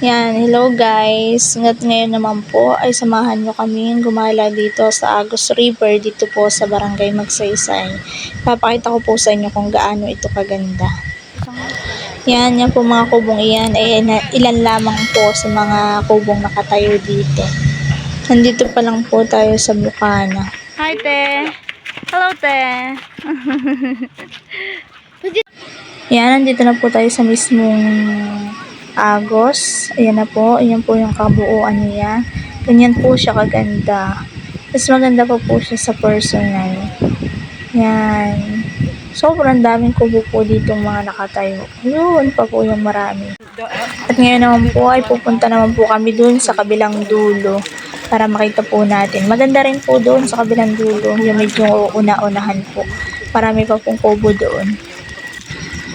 Yan, hello guys. Ngayon naman po ay samahan nyo kaming gumala dito sa Agus River dito po sa Barangay Magsaysay. Papakita ko po sa inyo kung gaano ito kaganda. Yan po mga kubong iyan ay ilan lamang po sa mga kubong nakatayo dito. Nandito pa lang po tayo sa Bukana. Hi te! Hello te! Yan, nandito na po tayo sa mismong Agos. Ayan na po. Ayan po yung kabuuan niya. Ganyan po siya kaganda. Mas maganda pa po siya sa personal. Yan. Sobrang daming kubo po dito mga nakatayo. Yun pa po yung marami. At ngayon naman po ay pupunta naman po kami dun sa kabilang dulo para makita po natin. Maganda rin po doon sa kabilang dulo. Yung medyo una-unahan po. Marami pa pong kubo doon.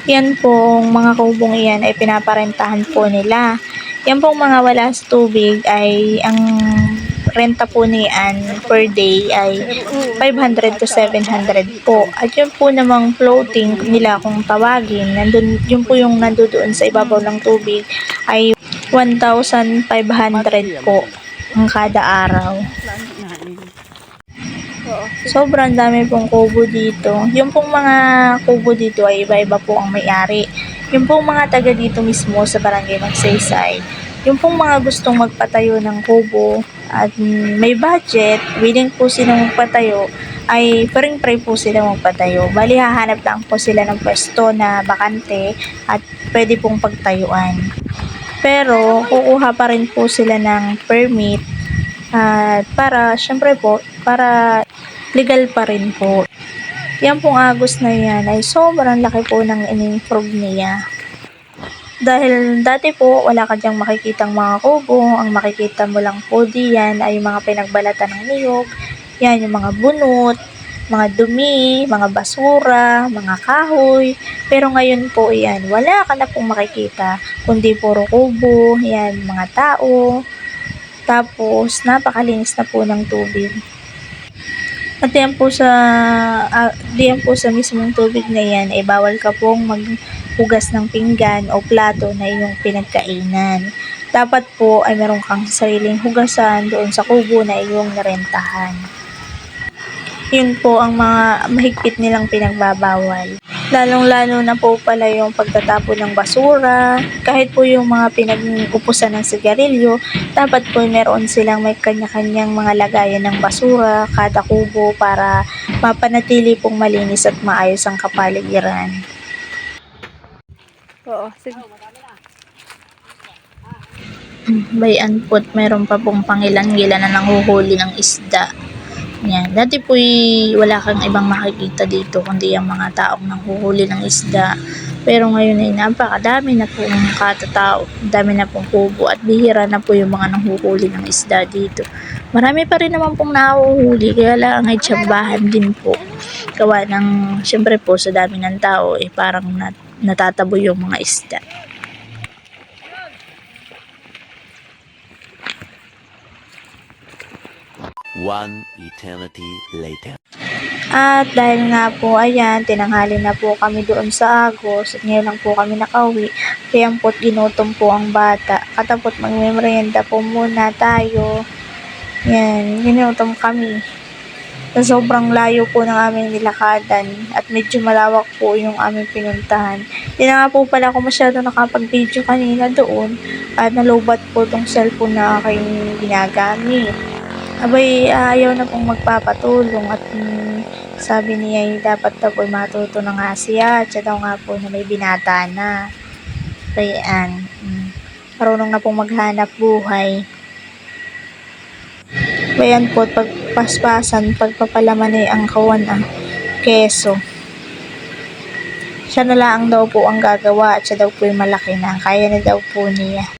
Yan pong mga kubong iyan ay pinaparentahan po nila. Yan pong mga wala sa tubig ay ang renta po niyan per day ay 500 to 700 po. At yun po namang floating nila kung tawagin, nandun, yun po yung nandoon sa ibabaw ng tubig ay 1,500 po ang kada araw. Sobrang dami pong kubo dito. Yung pong mga kubo dito ay iba-iba po ang may-ari. Yung pong mga taga dito mismo sa Barangay Magsaysay, yung pong mga gustong magpatayo ng kubo at may budget, willing po silang magpatayo, ay pray po sila magpatayo. Bali, hahanap lang po sila ng pwesto na bakante at pwede pong pagtayuan. Pero, kukuha pa rin po sila ng permit at syempre po, para legal pa rin po. Yan pong Agos na yan ay sobrang laki po ng in-improve niya. Dahil dati po, wala ka dyang makikitang mga kubo. Ang makikita mo lang po diyan ay mga pinagbalatan ng niyog. Yan, yung mga bunot, mga dumi, mga basura, mga kahoy. Pero ngayon po yan, wala ka na pong makikita. Kundi puro kubo, yan, mga tao. Tapos, napakalinis na po ng tubig. At diyan po sa mismong tubig na yan, ay bawal ka pong maghugas ng pinggan o plato na iyong pinagkainan. Dapat po ay meron kang sariling hugasan doon sa kubo na iyong narentahan. Yun po ang mga mahigpit nilang pinagbabawal. Lalong-lalo na po pala yung pagtatapon ng basura, kahit po yung mga pinag-upusan ng sigarilyo, dapat po meron silang may kanya-kanyang mga lagayan ng basura, kada kubo para mapanatili pong malinis at maayos ang kapaligiran. Oo, sige. Bayan po't meron pa pong pangilan-ngilan na nanghuhuli ng isda. Yan. Dati po wala kang ibang makikita dito kundi ang mga taong nanghuhuli ng isda. Pero ngayon ay napakadami na pong katatao, dami na pong kubo at bihira na po yung mga nanghuhuli ng isda dito. Marami pa rin naman pong nahuhuli kaya lang ay tsambahan din po. Gawa ng syempre po sa dami ng tao parang natatabo yung mga isda. One eternity later. At dahil nga po, ayan, tinanghali na po kami doon sa Agos at ngayon lang po kami nakauwi. Kaya po't ginutom po ang bata. Katapot magmemorienda po muna tayo. Yan, ginutom kami. Sa sobrang layo po ng aming nilakadan at medyo malawak po yung aming pinuntahan. Hindi na nga po pala ako masyado nakapag-video kanina doon at nalobat po tong cellphone na aking ginagamit. Abay, ayaw na pong magpapatulong at sabi niya dapat daw po matuto na nga siya at siya daw nga po na may binata na. Kayaan, marunong na pong maghanap buhay. Bayan po, pagpaspasan, pagpapalaman ay ang kawan keso. Siya na lang daw po ang gagawa at siya daw po yung malaki na. Kaya na daw po niya.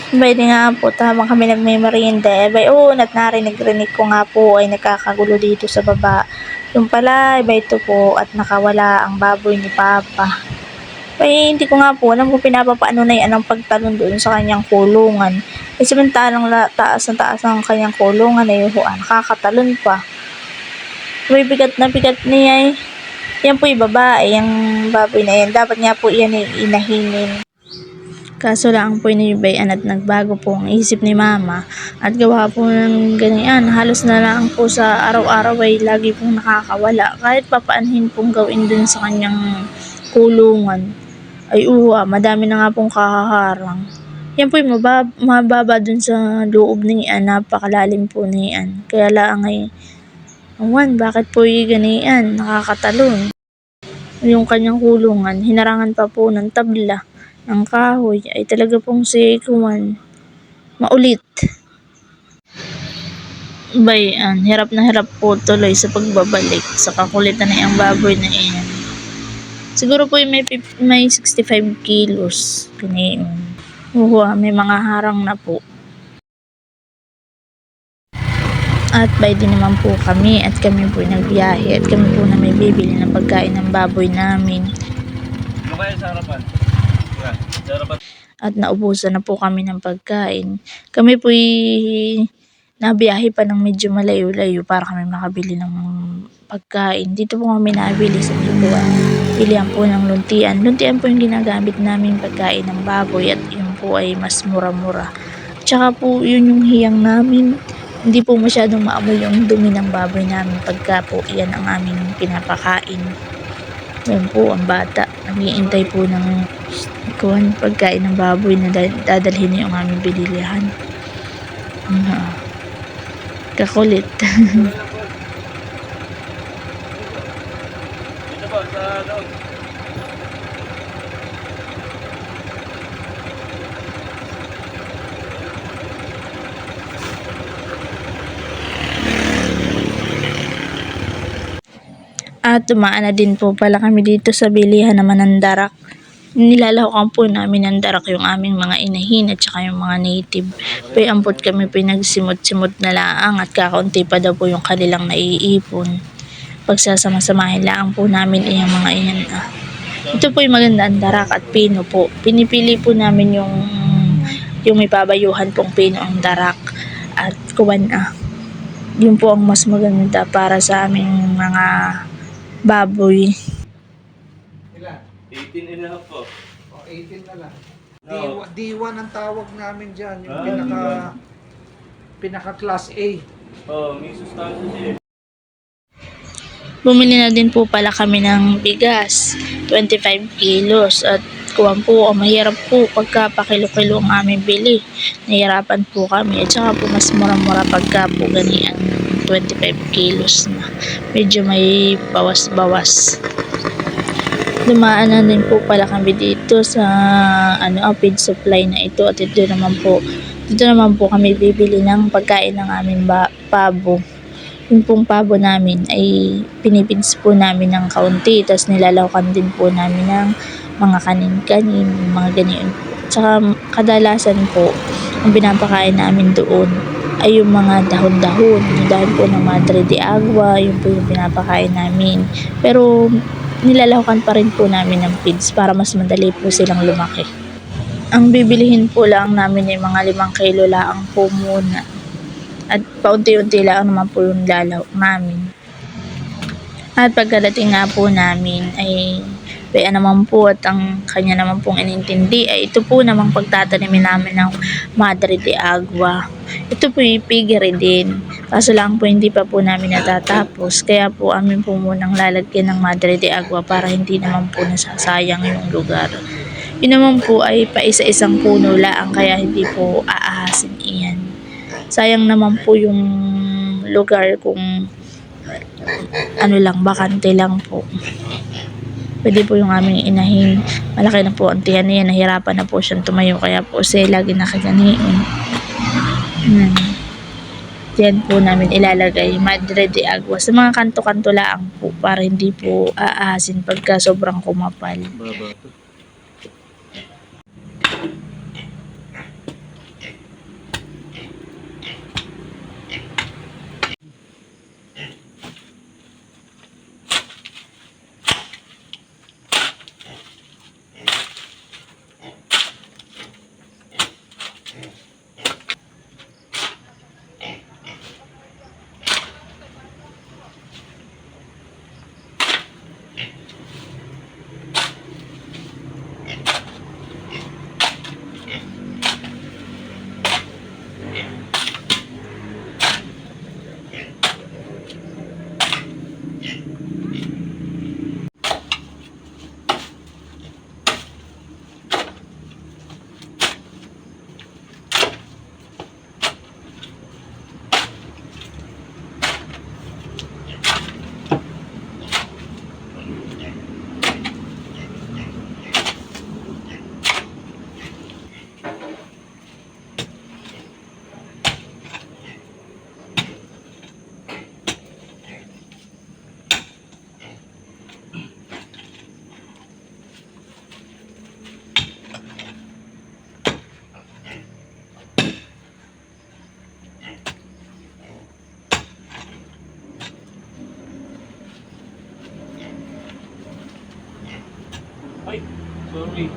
Bay di nga po, habang kami nagmemorienda, at narinig ko nga po ay nagkakagulo dito sa baba. Yung pala, ito po at nakawala ang baboy ni Papa. Hindi ko nga po alam kung pinapapaano na yan ang pagtalon doon sa kanyang kulungan. Samantalang taas ang kanyang kulungan ay nakakatalon pa. Bigat niya yan po yung babae, yung baboy na yan. Dapat nga po yan ay inahinin. Kaso lang po inibayan at nagbago po ang isip ni mama at gawa po ng ganyan. Halos na lang po sa araw-araw ay lagi pong nakakawala. Kahit papaanhin pong gawin dun sa kanyang kulungan ay madami na nga pong kakaharang. Yan po yung mababa dun sa loob niyan, napakalalim po niyan. Kaya lang ay, bakit po yung ganyan, nakakatalon. Yung kanyang kulungan, hinarangan pa po ng tabla ng kahoy ay talaga pong si Kuwan maulit. Hirap na hirap po tuloy sa pagbabalik sa kakulitan ng baboy na iyan. Siguro po yung may 65 kilos. Ganyan. May mga harang na po. At by din naman po kami at kami po nagbiyahe at kami po na may bibili ng pagkain ng baboy namin. Ano kaya sa harapan? Sa harapan. At naubusan na po kami ng pagkain. Kami po nabiyahe pa ng medyo malayo-layo para kami makabili ng pagkain. Dito po kami nabili sa Bibuan. Bilihan po ng luntian. Luntian po yung ginagamit namin pagkain ng baboy at yun po ay mas mura-mura. Tsaka po yun yung hiyang namin. Hindi po masyadong maamoy yung dumi ng baboy namin pagka po yan ang aming pinapakain. Yan po ang bata. Nag-iintay po ng pagkain ng baboy na dadalhin niya yung aming binilihan. Kakulit. Dito po, sa loob. At dumaan na din po pala kami dito sa bilihan naman ng darak. Nilalahukan po namin ng darak yung aming mga inahin at saka yung mga native. Ampot kami pinagsimot-simot na laang at kakaunti pa daw po yung kanilang naiipon. Pagsasama-samahin laang po namin yung mga iyan. Ito po yung maganda ang darak at pino po. Pinipili po namin yung may pabayuhan pong pino ang darak at kuwan. Yun po ang mas maganda para sa aming mga baboy. Ilan? 18 and a half po. O, 18 na lang. No. D1 ang tawag namin dyan. Yung Ah, pinaka class A. Oh, may sustansya siya. Bumili na din po pala kami ng bigas, 25 kilos at mahirap po pagka pakilo-kilo ang aming bili. Nahirapan po kami at saka po mas mura-mura pagka po ganyan 25 kilos na. Medyo may bawas-bawas. Dumaan na din po pala kami dito sa feed supply na ito at dito naman po kami bibili ng pagkain ng aming pabo. Yung pong pabo namin ay pinipins po namin ng kaunti, tapos nilalawkan din po namin ng mga kanin-kanin, mga ganyan. Tsaka kadalasan po, ang pinapakain namin doon ay yung mga dahon-dahon, yung dahon po ng Madre de Agua, yun po yung pinapakain namin. Pero nilalawkan pa rin po namin ng feeds para mas madali po silang lumaki. Ang bibilihin po lang namin ay mga 5 kilo lang po muna. At paunti-unti lang naman po yung lalawak namin. At pagkadating nga po namin ay kaya naman po at ang kanya naman pong inintindi ay ito po namang pagtatanimin namin ng Madre de Agua. Ito po yung piggery din. Kaso lang po hindi pa po namin natatapos. Kaya po amin po munang lalagyan ng Madre de Agua para hindi naman po nasasayang yung lugar. Yun naman po ay paisa-isang puno lang kaya hindi po aahasin iyan. Sayang naman po yung lugar kung bakante lang po. Pwede po yung aming inahin. Malaki na po ang tiyan niya. Nahirapan na po siyang tumayo. Kaya po siya lagi nakaganiin. Diyan po namin ilalagay Madre de Agua. Sa mga kanto-kanto lang po para hindi po aahasin pagka sobrang kumapal. Baba. Ay, sorry.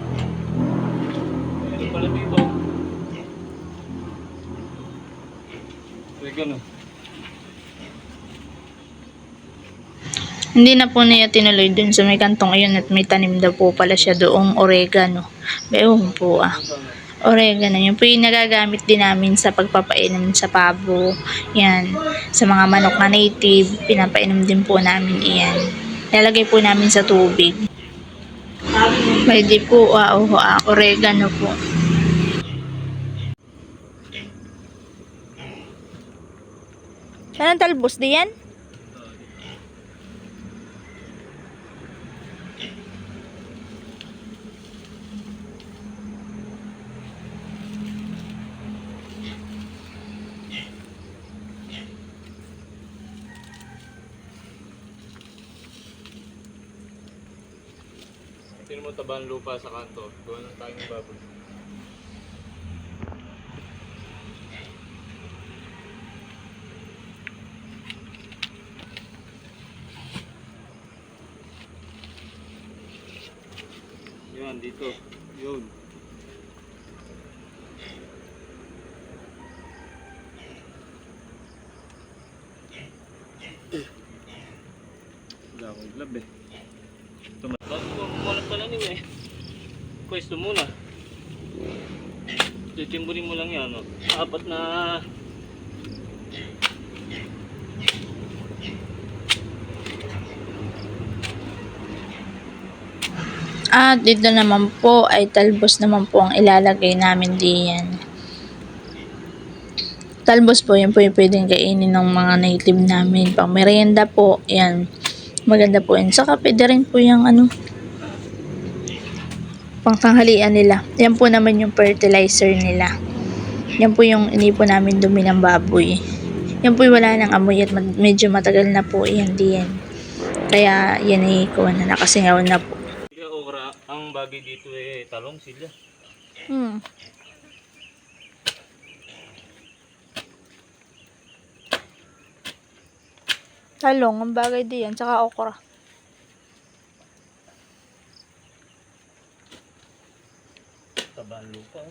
Ano pala dito? Teka na. Hindi na po niya tinuloy dun sa may kantong ayun at may tanim daw po pala siya doong oregano. Beon po Oregano, yun po yung nagagamit din namin sa pagpapainom sa pabo. Yan, sa mga manok na native, pinapainom din po namin iyan. Lalagay po namin sa tubig. Pwede po, oregano po. Anong talbos diyan? Sino mo tabang lupa sa kanto? Gawa ng tayong baboy. Yan, dito. Yun. Wala akong glove eh. Bago ko kumalat pala niya eh. Pwesto muna. Titimburin mo lang yan. No? Apat na... At dito naman po ay talbos naman po ang ilalagay namin diyan. Talbos po, yan po yung pwedeng kainin ng mga native namin. Pang merienda po, yan. Maganda po yan. Saka pwede rin po yung pang tanghalian nila. Yan po naman yung fertilizer nila. Yan po yung inipo namin dumi ng baboy. Yan po yung wala nang amoy at medyo matagal na po yan diyan. Kaya yan ay kuha na nakasingaw na po. Kaya okra, ang bagay dito eh talong sila. Talong, ang bagay diyan, tsaka okra. Tabang lupa.